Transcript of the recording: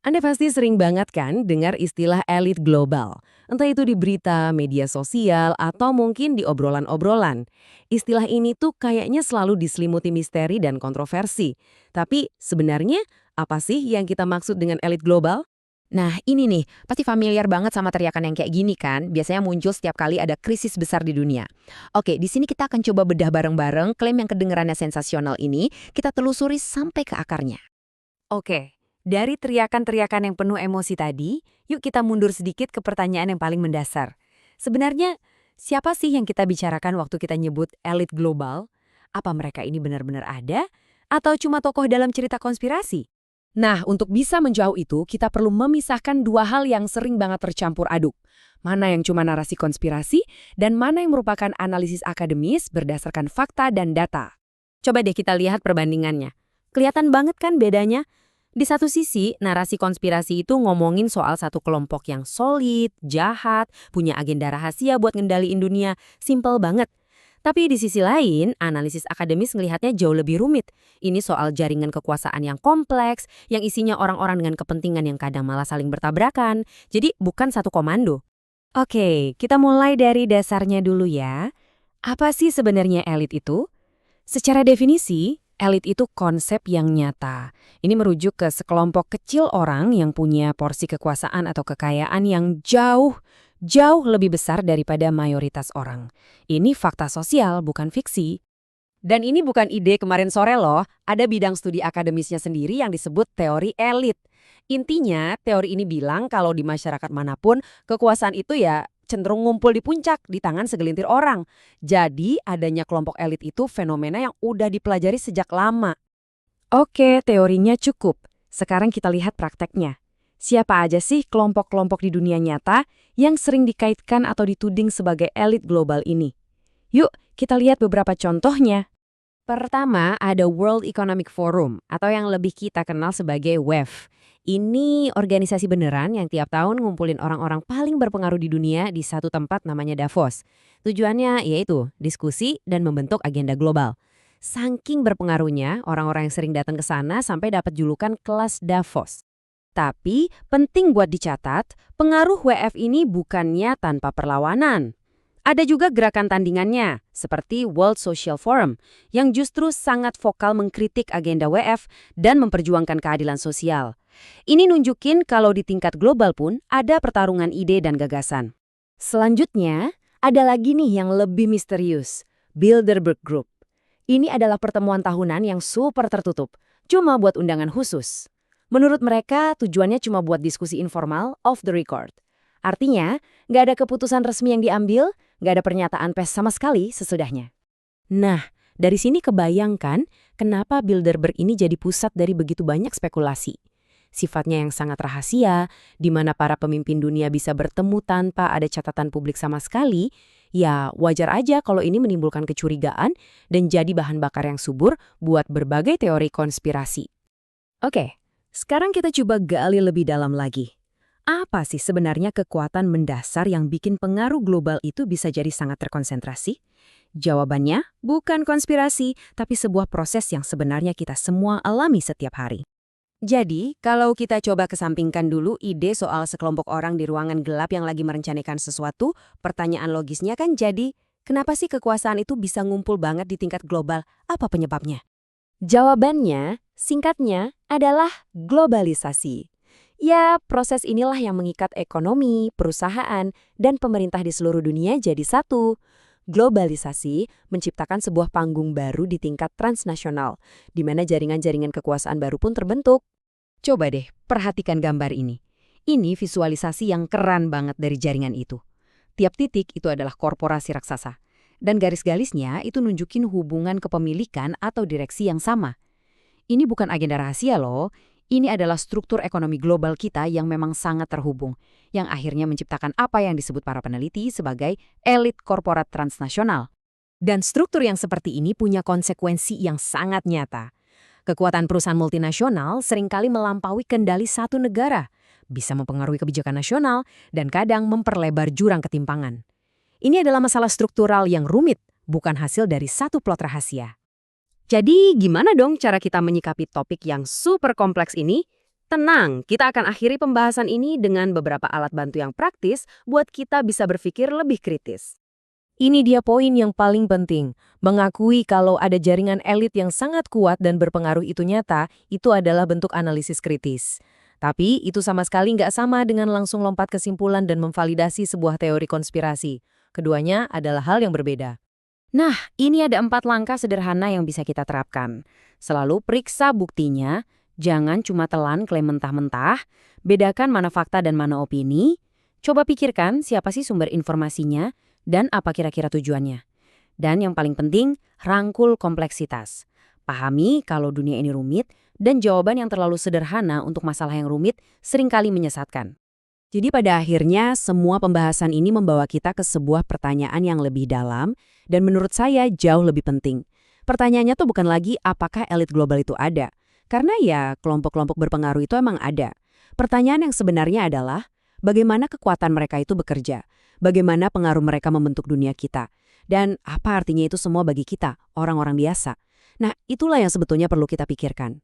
Anda pasti sering banget kan dengar istilah elit global. Entah itu di berita, media sosial, atau mungkin di obrolan-obrolan. Istilah ini tuh kayaknya selalu diselimuti misteri dan kontroversi. Tapi sebenarnya apa sih yang kita maksud dengan elit global? Nah, ini nih, pasti familiar banget sama teriakan yang kayak gini kan? Biasanya muncul setiap kali ada krisis besar di dunia. Oke, di sini kita akan coba bedah bareng-bareng klaim yang kedengarannya sensasional ini, kita telusuri sampai ke akarnya. Oke, dari teriakan-teriakan yang penuh emosi tadi, yuk kita mundur sedikit ke pertanyaan yang paling mendasar. Sebenarnya, siapa sih yang kita bicarakan waktu kita nyebut elit global? Apa mereka ini benar-benar ada? Atau cuma tokoh dalam cerita konspirasi? Nah, untuk bisa menjauh itu, kita perlu memisahkan dua hal yang sering banget tercampur aduk. Mana yang cuma narasi konspirasi, dan mana yang merupakan analisis akademis berdasarkan fakta dan data. Coba deh kita lihat perbandingannya. Kelihatan banget kan bedanya? Di satu sisi, narasi konspirasi itu ngomongin soal satu kelompok yang solid, jahat, punya agenda rahasia buat ngendaliin dunia. Simple banget. Tapi di sisi lain, analisis akademis ngelihatnya jauh lebih rumit. Ini soal jaringan kekuasaan yang kompleks, yang isinya orang-orang dengan kepentingan yang kadang malah saling bertabrakan. Jadi bukan satu komando. Oke, kita mulai dari dasarnya dulu ya. Apa sih sebenarnya elit itu? Secara definisi, elit itu konsep yang nyata. Ini merujuk ke sekelompok kecil orang yang punya porsi kekuasaan atau kekayaan yang jauh lebih besar daripada mayoritas orang. Ini fakta sosial, bukan fiksi. Dan ini bukan ide kemarin sore loh, ada bidang studi akademisnya sendiri yang disebut teori elit. Intinya, teori ini bilang kalau di masyarakat manapun, kekuasaan itu ya cenderung ngumpul di puncak, di tangan segelintir orang. Jadi, adanya kelompok elit itu fenomena yang udah dipelajari sejak lama. Oke, teorinya cukup. Sekarang kita lihat prakteknya. Siapa aja sih kelompok-kelompok di dunia nyata yang sering dikaitkan atau dituding sebagai elit global ini? Yuk, kita lihat beberapa contohnya. Pertama, ada World Economic Forum atau yang lebih kita kenal sebagai WEF. Ini organisasi beneran yang tiap tahun ngumpulin orang-orang paling berpengaruh di dunia di satu tempat namanya Davos. Tujuannya yaitu diskusi dan membentuk agenda global. Saking berpengaruhnya, orang-orang yang sering datang ke sana sampai dapat julukan kelas Davos. Tapi penting buat dicatat, pengaruh WF ini bukannya tanpa perlawanan. Ada juga gerakan tandingannya, seperti World Social Forum, yang justru sangat vokal mengkritik agenda WF dan memperjuangkan keadilan sosial. Ini nunjukin kalau di tingkat global pun ada pertarungan ide dan gagasan. Selanjutnya, ada lagi nih yang lebih misterius, Bilderberg Group. Ini adalah pertemuan tahunan yang super tertutup, cuma buat undangan khusus. Menurut mereka, tujuannya cuma buat diskusi informal off the record. Artinya, nggak ada keputusan resmi yang diambil, nggak ada pernyataan pers sama sekali sesudahnya. Nah, dari sini kebayangkan kenapa Bilderberg ini jadi pusat dari begitu banyak spekulasi. Sifatnya yang sangat rahasia, di mana para pemimpin dunia bisa bertemu tanpa ada catatan publik sama sekali, ya wajar aja kalau ini menimbulkan kecurigaan dan jadi bahan bakar yang subur buat berbagai teori konspirasi. Oke. Sekarang kita coba gali lebih dalam lagi. Apa sih sebenarnya kekuatan mendasar yang bikin pengaruh global itu bisa jadi sangat terkonsentrasi? Jawabannya bukan konspirasi, tapi sebuah proses yang sebenarnya kita semua alami setiap hari. Jadi, kalau kita coba kesampingkan dulu ide soal sekelompok orang di ruangan gelap yang lagi merencanakan sesuatu, pertanyaan logisnya kan jadi, kenapa sih kekuasaan itu bisa ngumpul banget di tingkat global? Apa penyebabnya? Jawabannya, singkatnya, adalah globalisasi. Ya, proses inilah yang mengikat ekonomi, perusahaan, dan pemerintah di seluruh dunia jadi satu. Globalisasi menciptakan sebuah panggung baru di tingkat transnasional, di mana jaringan-jaringan kekuasaan baru pun terbentuk. Coba deh, perhatikan gambar ini. Ini visualisasi yang keren banget dari jaringan itu. Tiap titik itu adalah korporasi raksasa. Dan garis-garisnya itu nunjukin hubungan kepemilikan atau direksi yang sama. Ini bukan agenda rahasia loh, ini adalah struktur ekonomi global kita yang memang sangat terhubung, yang akhirnya menciptakan apa yang disebut para peneliti sebagai elit korporat transnasional. Dan struktur yang seperti ini punya konsekuensi yang sangat nyata. Kekuatan perusahaan multinasional seringkali melampaui kendali satu negara, bisa mempengaruhi kebijakan nasional, dan kadang memperlebar jurang ketimpangan. Ini adalah masalah struktural yang rumit, bukan hasil dari satu plot rahasia. Jadi, gimana dong cara kita menyikapi topik yang super kompleks ini? Tenang, kita akan akhiri pembahasan ini dengan beberapa alat bantu yang praktis buat kita bisa berpikir lebih kritis. Ini dia poin yang paling penting. Mengakui kalau ada jaringan elit yang sangat kuat dan berpengaruh itu nyata, itu adalah bentuk analisis kritis. Tapi itu sama sekali nggak sama dengan langsung lompat kesimpulan dan memvalidasi sebuah teori konspirasi. Keduanya adalah hal yang berbeda. Nah, ini ada 4 langkah sederhana yang bisa kita terapkan. Selalu periksa buktinya, jangan cuma telan klaim mentah-mentah, bedakan mana fakta dan mana opini, coba pikirkan siapa sih sumber informasinya, dan apa kira-kira tujuannya. Dan yang paling penting, rangkul kompleksitas. Pahami kalau dunia ini rumit, dan jawaban yang terlalu sederhana untuk masalah yang rumit seringkali menyesatkan. Jadi pada akhirnya, semua pembahasan ini membawa kita ke sebuah pertanyaan yang lebih dalam, dan menurut saya jauh lebih penting. Pertanyaannya tuh bukan lagi apakah elit global itu ada, karena ya kelompok-kelompok berpengaruh itu emang ada. Pertanyaan yang sebenarnya adalah, bagaimana kekuatan mereka itu bekerja? Bagaimana pengaruh mereka membentuk dunia kita? Dan apa artinya itu semua bagi kita, orang-orang biasa? Nah, itulah yang sebetulnya perlu kita pikirkan.